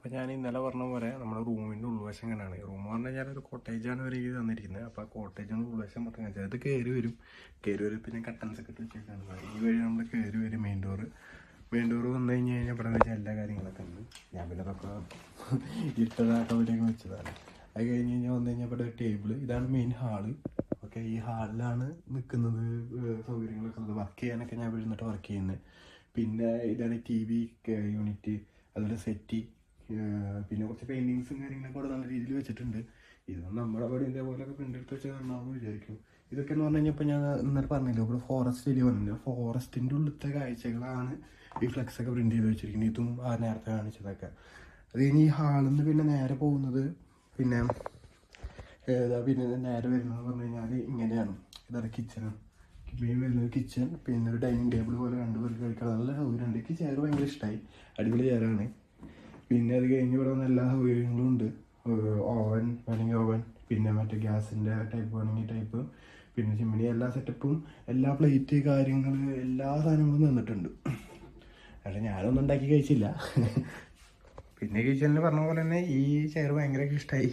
അപ്പോൾ ഞാൻ ഇന്നലെ പറഞ്ഞ പോലെ നമ്മുടെ റൂമിൻ്റെ ഉൾവശം എങ്ങനെയാണ്. റൂം പറഞ്ഞു കഴിഞ്ഞാൽ ഒരു കോട്ടേജാണ് ഒരു രീതി തന്നിരിക്കുന്നത്. അപ്പോൾ ആ കോട്ടേജിൻ്റെ ഉൾവശം മൊത്തം കാണിച്ചാൽ അത് കയറി വരും. പിന്നെ കട്ടൻസ് ഒക്കെ ഇട്ട് വെച്ചേക്കാണ്. ഈ വഴി നമ്മൾ കയറി വരും. മെയിൻ ഡോറ് വന്നു കഴിഞ്ഞാൽ ഇവിടെ വെച്ചാൽ എല്ലാ കാര്യങ്ങളൊക്കെ ഉണ്ട്. ഞാൻ പിന്നെ അതൊക്കെ ഇട്ടതാട്ടവിലേക്ക് വെച്ചതാണ്. അത് കഴിഞ്ഞ് കഴിഞ്ഞാൽ വന്നു കഴിഞ്ഞാൽ ഇവിടെ ടേബിള്, ഇതാണ് മെയിൻ ഹാള്. ഓക്കെ, ഈ ഹാളിലാണ് നിൽക്കുന്നത്. സൗകര്യങ്ങളൊക്കെ ഉള്ളത്. വർക്ക് ചെയ്യാനൊക്കെ ഞാൻ ഇരുന്നിട്ട് വർക്ക് ചെയ്യുന്നത്. പിന്നെ ഇതാണ് TV യൂണിറ്റ്, അതുപോലെ സെറ്റി, പിന്നെ കുറച്ച് പെയിൻറ്റിങ്സും കാര്യങ്ങളൊക്കെ അവിടെ നല്ല രീതിയിൽ വെച്ചിട്ടുണ്ട്. ഇതൊന്നും നമ്മുടെ അവിടെ ഇതേപോലെയൊക്കെ പ്രിൻ്റ് എടുത്ത് വെച്ചാൽ നന്നാവുമെന്ന് വിചാരിക്കും. ഇതൊക്കെ എന്ന് പറഞ്ഞു കഴിഞ്ഞാൽ ഇപ്പോൾ ഞാൻ ഇന്നലെ പറഞ്ഞില്ല, ഇവിടെ ഫോറസ്റ്റ് ഏരിയ പറഞ്ഞില്ല. ഫോറസ്റ്റിൻ്റെ ഉള്ളിലത്തെ കാഴ്ചകളാണ് ഈ ഫ്ലെക്സൊക്കെ പ്രിൻ്റ് ചെയ്ത് വെച്ചിരിക്കുന്നത്. ഇതും നേരത്തെ കാണിച്ചതൊക്കെ. അത് കഴിഞ്ഞ് ഈ ഹാളിൽ നിന്ന് പിന്നെ നേരെ പോകുന്നത് പിന്നെ നേരെ വരുന്നത് പറഞ്ഞു കഴിഞ്ഞാൽ ഇങ്ങനെയാണ്. ഇതാണ് കിച്ചണ്. മെയിൻ വരുന്നത് കിച്ചൺ, പിന്നെ ഒരു ഡൈനിങ് ടേബിൾ പോലെ കണ്ടുപോയി കഴിക്കാൻ നല്ല സൗകര്യമുണ്ട്. എനിക്ക് ചെയർ ഭയങ്കര ഇഷ്ടമായി, അടിപൊളി ചെയറാണ്. പിന്നെ അത് കഴിഞ്ഞ് ഇവിടെ വന്ന എല്ലാ സൗകര്യങ്ങളും ഉണ്ട്. ഓവൻ വേണമെങ്കിൽ ഓവൻ, പിന്നെ മറ്റേ ഗ്യാസിൻ്റെ ടൈപ്പ് വേണമെങ്കിൽ ടൈപ്പ്, പിന്നെ ചിമ്മിനി, എല്ലാ സെറ്റപ്പും, എല്ലാ പ്ലേറ്റ് കാര്യങ്ങൾ, എല്ലാ സാധനങ്ങളും തന്നിട്ടുണ്ട്. പക്ഷേ ഞാനൊന്നും ഉണ്ടാക്കി കഴിച്ചില്ല. പിന്നെ കിച്ചണിൽ പറഞ്ഞ പോലെ തന്നെ ഈ ചെയർ ഭയങ്കരമായിട്ട് ഇഷ്ടമായി.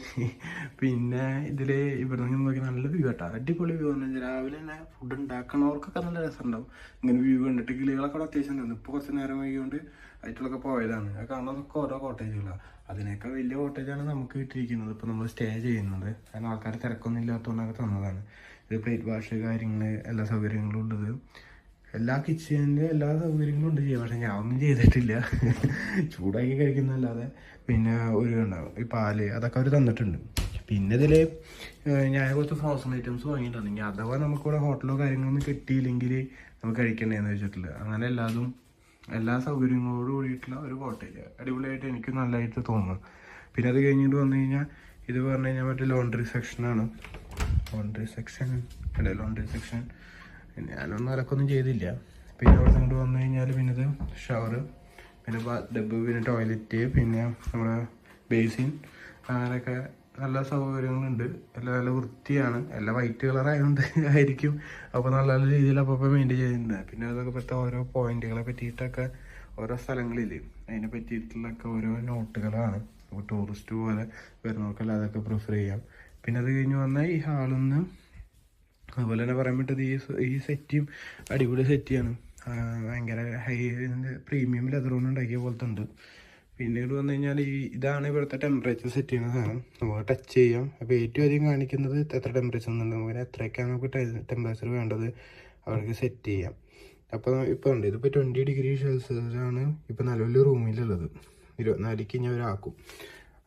പിന്നെ ഇതിൽ ഇവിടെ നിന്ന് നോക്കി നല്ല വ്യൂ കേട്ടോ, അടിപൊളി വ്യൂ എന്ന് വെച്ചാൽ രാവിലെ തന്നെ ഫുഡ് ഉണ്ടാക്കണവർക്കൊക്കെ നല്ല രസമുണ്ടാവും. ഇങ്ങനെ വ്യൂ കണ്ടിട്ട് കിളികളൊക്കെ അവിടെ അത്യാവശ്യം ഉണ്ടായിരുന്നു. ഇപ്പോൾ കുറച്ച് നേരം വൈകിക്കൊണ്ട് ആയിട്ടുള്ളൊക്കെ പോയതാണ്. അത് കാണുന്നതൊക്കെ ഓരോ കോട്ടേജുകളാണ്. അതിനേക്കാൾ വലിയ കോട്ടേജാണ് നമുക്ക് കിട്ടിയിരിക്കുന്നത് ഇപ്പോൾ നമ്മൾ സ്റ്റേ ചെയ്യുന്നത്. കാരണം ആൾക്കാർ തിരക്കൊന്നും ഇല്ലാത്തതുകൊണ്ടൊക്കെ തന്നതാണ്. ഇത് പ്ലേറ്റ് വാഷ് കാര്യങ്ങൾ എല്ലാ സൗകര്യങ്ങളും ഉള്ളത്. എല്ലാ കിച്ചണിൻ്റെ എല്ലാ സൗകര്യങ്ങളും ഉണ്ട് ചെയ്യാം. പക്ഷേ ഞാൻ ഒന്നും ചെയ്തിട്ടില്ല, ചൂടാക്കി കഴിക്കുന്നതല്ലാതെ. പിന്നെ ഒരു ഉണ്ടാവും ഈ പാല്, അതൊക്കെ അവർ തന്നിട്ടുണ്ട്. പിന്നെ ഇതിൽ ഞാൻ കുറച്ച് ഫ്രോസൺ ഐറ്റംസ് വാങ്ങിയിട്ടുണ്ടെങ്കിൽ അഥവാ നമുക്കിവിടെ ഹോട്ടലോ കാര്യങ്ങളൊന്നും കിട്ടിയില്ലെങ്കിൽ നമുക്ക് കഴിക്കണ്ടേന്ന് വെച്ചിട്ടില്ല. അങ്ങനെ എല്ലാ സൗകര്യങ്ങളോട് കൂടിയിട്ടുള്ള ഒരു കോട്ടേജ് അടിപൊളിയായിട്ട് എനിക്ക് നല്ലതായിട്ട് തോന്നുന്നു. പിന്നെ അത് കഴിഞ്ഞിട്ട് വന്നു കഴിഞ്ഞാൽ ഇത് പറഞ്ഞു കഴിഞ്ഞാൽ മറ്റേ ലോണ്ടറി സെക്ഷൻ. ഞാനൊന്നും അലക്കൊന്നും ചെയ്തില്ല. പിന്നെ അവിടെ കൊണ്ട് വന്നു കഴിഞ്ഞാൽ പിന്നെ ഇത് ഷവർ, പിന്നെ ഡബ്ബ്, പിന്നെ ടോയ്ലറ്റ്, പിന്നെ നമ്മുടെ ബേസിൻ, അങ്ങനെയൊക്കെ നല്ല സൗകര്യങ്ങളുണ്ട്. എല്ലാം നല്ല വൃത്തിയാണ്. എല്ലാം വൈറ്റ് കളറായതുകൊണ്ട് ആയിരിക്കും. അപ്പോൾ നല്ല രീതിയിൽ അപ്പോൾ മെയിൻറ്റെയിൻ ചെയ്യുന്നുണ്ട്. പിന്നെ അതൊക്കെ പറ്റുന്ന ഓരോ പോയിന്റുകളെ പറ്റിയിട്ടൊക്കെ ഓരോ സ്ഥലങ്ങളിൽ അതിനെ പറ്റിയിട്ടുള്ളൊക്കെ ഓരോ നോട്ടുകളാണ്. അപ്പോൾ ടൂറിസ്റ്റ് പോലെ വരുന്നവർക്കെല്ലാം അതൊക്കെ പ്രിഫർ ചെയ്യാം. പിന്നെ അത് കഴിഞ്ഞ് വന്നാൽ ഈ ഹാളിൽ നിന്ന് അതുപോലെ തന്നെ പറയാൻ പറ്റത് ഈ സെറ്റിയും അടിപൊളി സെറ്റിയാണ്. ഭയങ്കര ഹൈ പ്രീമിയം ലെതർ കൊണ്ട് ഉണ്ടാക്കിയ പോലത്തെ ഉണ്ട്. പിന്നീട് വന്നു കഴിഞ്ഞാൽ ഇതാണ് ഇവിടുത്തെ ടെമ്പറേച്ചർ സെറ്റ് ചെയ്യുന്ന സാധനം. നമുക്ക് ടച്ച് ചെയ്യാം. അപ്പോൾ ഏറ്റവും അധികം കാണിക്കുന്നത് എത്ര ടെമ്പറേച്ചർ എന്നുണ്ട്. നമുക്ക് എത്രയൊക്കെയാണ് നമുക്ക് ടെമ്പറേച്ചർ വേണ്ടത് അവർക്ക് സെറ്റ് ചെയ്യാം. അപ്പോൾ ഇപ്പോൾ ഉണ്ട്, ഇതിപ്പോൾ 20 ഡിഗ്രി സെൽഷ്യസാണ് ഇപ്പോൾ നിലവിൽ റൂമിലുള്ളത്. 24 കഴിഞ്ഞാൽ അവരാക്കും.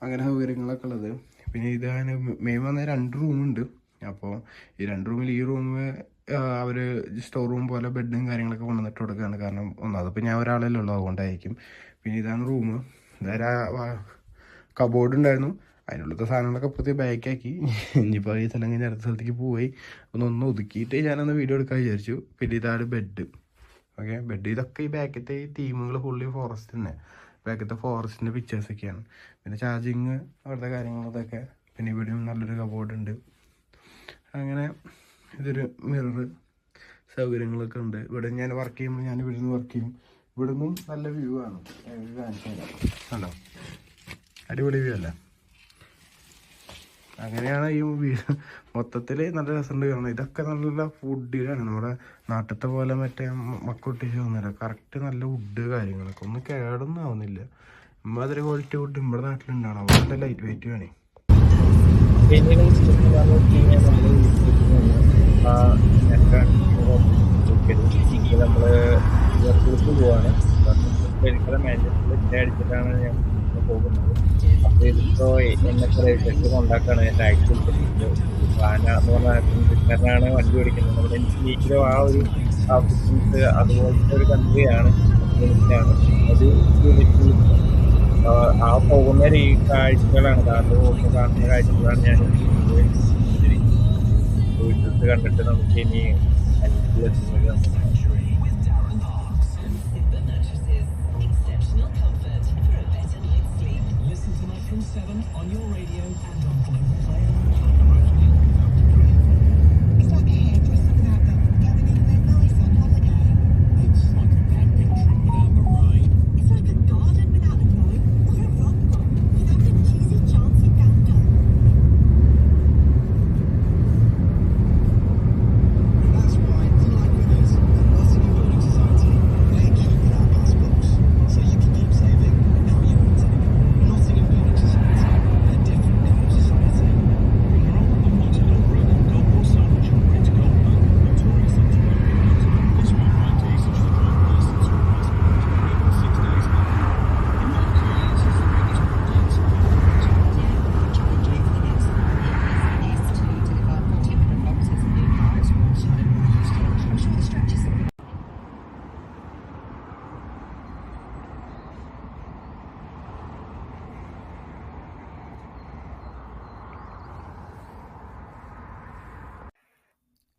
അങ്ങനെ സൗകര്യങ്ങളൊക്കെ ഉള്ളത്. പിന്നെ ഇതാണ് മെയിൻ വന്ന 2 റൂമുണ്ട്. അപ്പോൾ ഈ 2 റൂമിൽ ഈ റൂം അവർ സ്റ്റോർ റൂം പോലെ ബെഡും കാര്യങ്ങളൊക്കെ കൊണ്ടുവന്നിട്ട് കൊടുക്കുകയാണ്. കാരണം ഒന്നാമത് ഞാൻ ഒരാളല്ലേ ഉള്ളൂ, അതുകൊണ്ടായിരിക്കും. പിന്നെ ഇതാണ് റൂം. ഇതാ കബോർഡ് ഉണ്ടായിരുന്നു, അതിനുള്ളത്തെ സാധനങ്ങളൊക്കെ പുതിയ ബാക്കാക്കി. ഇനിയിപ്പോൾ ഈ സ്ഥലം കഴിഞ്ഞ് അടുത്ത സ്ഥലത്തേക്ക് പോയി ഒന്ന് ഒതുക്കിയിട്ട് ഞാനൊന്ന് വീഡിയോ എടുക്കാൻ വിചാരിച്ചു. പിന്നെ ഇതാണ് ബെഡ്. ഓക്കെ, ബെഡ് ഇതൊക്കെ ഈ ബാക്കത്തെ ഈ തീമുകൾ ഫുള്ളി ഫോറസ്റ്റ് തന്നെ. ബാക്കത്തെ ഫോറസ്റ്റിൻ്റെ പിക്ചേഴ്സൊക്കെയാണ്. പിന്നെ ചാർജിങ് അവിടുത്തെ കാര്യങ്ങളതൊക്കെ. പിന്നെ ഇവിടെയും നല്ലൊരു കബോർഡ് ഉണ്ട്. അങ്ങനെ ഇതൊരു മിറർ സൗകര്യങ്ങളൊക്കെ ഉണ്ട്. ഇവിടെ ഞാൻ വർക്ക് ചെയ്യുമ്പോൾ ഞാൻ ഇവിടെ നിന്ന് വർക്ക് ചെയ്യും. ഇവിടെ നിന്നും നല്ല വ്യൂ ആണ്. കാണിക്കാൻ കണ്ടോ, അടിപൊളി വ്യൂ അല്ല. അങ്ങനെയാണ് ഈ വീട് മൊത്തത്തിൽ നല്ല രസമുണ്ട് കാണുന്നത്. ഇതൊക്കെ നല്ല ഫുഡിലാണ്. നമ്മുടെ നാട്ടിലത്തെ പോലെ മറ്റേ മക്കൊട്ടിച്ച് തോന്നില്ല. കറക്റ്റ് നല്ല വുഡ് കാര്യങ്ങളൊക്കെ ഒന്നും കേടൊന്നും ആവുന്നില്ല. അതൊരു ക്വാളിറ്റി വുഡ് നമ്മുടെ നാട്ടിലുണ്ടാണ്. അവിടെ ലൈറ്റ് വെയിറ്റ് വേണേ. നമ്മള് എയർപോർട്ടിൽ പോവാണ്. അടിച്ചിട്ടാണ് ഞാൻ പോകുന്നത്. അപ്പോൾ ഇതിപ്പോ എന്നെ കുറേശ്ശേക്ക് കൊണ്ടാക്കാണ്. ടാക്സി വാന എന്ന് പറഞ്ഞാണ് വണ്ടി ഓടിക്കുന്നത്. നമ്മുടെ ഇന്ത്യയിലും ആ ഒരു ബിസിനസ് അതുപോലത്തെ ഒരു കൺട്രിയാണ്. ഒരു യൂണിറ്റിൽ ആ പോകുന്ന ഈ കാഴ്ചകളാണ്, നാട്ടിൽ പോകുമ്പോൾ കാണുന്ന കാഴ്ചകളാണ് ഞാൻ വീട്ടിൽ കണ്ടിട്ട് നമുക്ക് ഇനി അനുഭവത്തിലെത്തുന്നത്.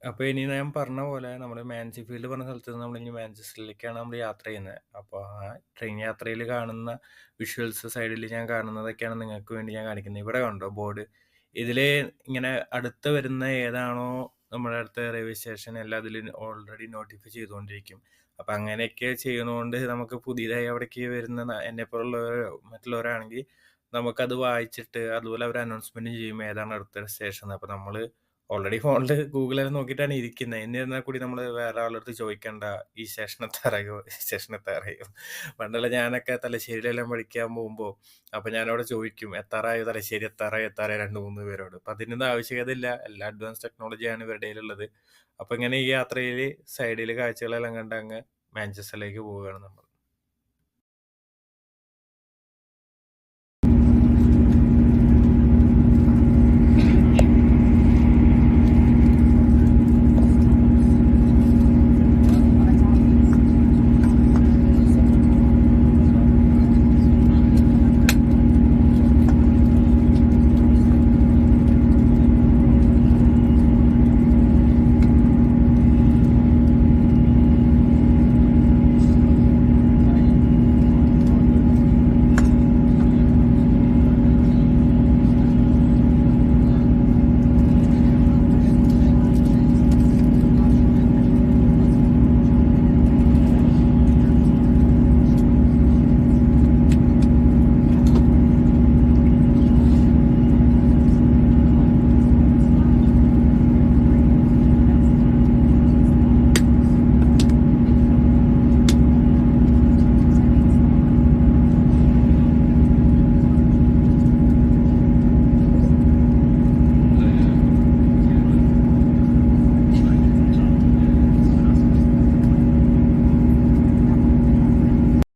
അപ്പൊ ഇനി ഞാൻ പറഞ്ഞ പോലെ നമ്മൾ മാൻസിഫീൽഡ് പറഞ്ഞ സ്ഥലത്ത് നിന്ന് നമ്മൾ ഇനി മാഞ്ചസ്റ്ററിലേക്കാണ് നമ്മൾ യാത്ര ചെയ്യുന്നത്. അപ്പോൾ ആ ട്രെയിൻ യാത്രയിൽ കാണുന്ന വിഷ്വൽസ് സൈഡിൽ ഞാൻ കാണുന്നതൊക്കെയാണ് നിങ്ങൾക്ക് വേണ്ടി ഞാൻ കാണിക്കുന്നത്. ഇവിടെ കണ്ടോ ബോർഡ്? ഇതിൽ ഇങ്ങനെ അടുത്ത് വരുന്ന ഏതാണോ നമ്മുടെ അടുത്ത റെയിൽവേ സ്റ്റേഷൻ എല്ലാം അതിൽ ഓൾറെഡി നോട്ടിഫൈ ചെയ്തുകൊണ്ടിരിക്കും. അപ്പം അങ്ങനെയൊക്കെ ചെയ്യുന്നതുകൊണ്ട് നമുക്ക് പുതിയതായി അവിടേക്ക് വരുന്ന എന്നെപ്പോലുള്ളവരോ മറ്റുള്ളവരാണെങ്കിൽ നമുക്കത് വായിച്ചിട്ട് അതുപോലെ അവർ അനൗൺസ്മെന്റ് ചെയ്യും ഏതാണ് അടുത്ത സ്റ്റേഷൻ. അപ്പം നമ്മൾ ഓൾറെഡി ഫോണിൽ ഗൂഗിളിൽ നോക്കിയിട്ടാണ് ഇരിക്കുന്നത്. എന്നിരുന്നാൽ കൂടി നമ്മൾ വേറെ ആളടുത്ത് ചോദിക്കണ്ട ഈ സ്റ്റേഷൻ എത്താറായോ, ഈ സ്റ്റേഷൻ എത്താറായോ. പണ്ടുള്ള ഞാനൊക്കെ തലശ്ശേരിയിലെല്ലാം പഠിക്കാൻ പോകുമ്പോൾ അപ്പം ഞാനവിടെ ചോദിക്കും എത്താറായോ തലശ്ശേരി, എത്താറായോ 2-3 പേരോട്. അപ്പം അതിനൊന്നും ആവശ്യകതയില്ല, എല്ലാ അഡ്വാൻസ് ടെക്നോളജിയാണ് ഇവരുടെ കയ്യിലുള്ളത്. അപ്പം ഇങ്ങനെ ഈ യാത്രയിൽ സൈഡിൽ കാഴ്ചകളെല്ലാം കണ്ട് അങ്ങ് മാഞ്ചസ്റ്ററിലേക്ക് പോവുകയാണ് നമ്മൾ.